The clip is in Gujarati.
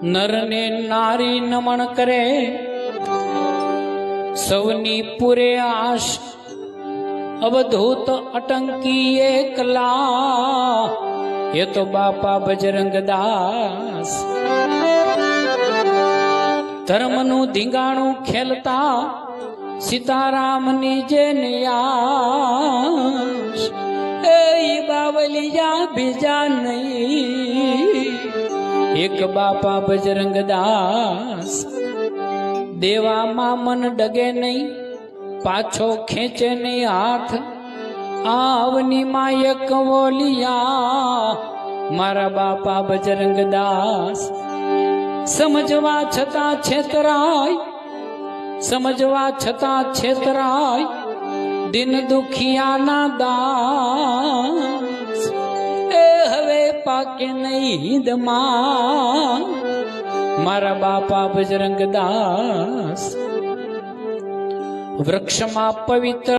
નર ને નારી નમણ કરે, સૌની પૂરે આશ, અવધૂત અટંકી એકલા, એ તો બાપા બજરંગદાસ. ધર્મનું ધીંગાણું ખેલતા સીતારામની જે નિયાસ, એ બાવલિયા બીજા નહીં, એક બાપા બજરંગદાસ. દેવામાં મન ડગે નહીં, પાછો ખેંચે નહીં હાથ, આવની માં એક વોલિયા, મારા બાપા બજરંગદાસ. સમજવા છતાં છેતરાય, સમજવા છતાં છેતરાય, દિન દુખિયાના દાસ. એ હવે પાકે નહીં દમાં, મારા બાપા બજરંગદાસ. વૃક્ષમાં પવિત્ર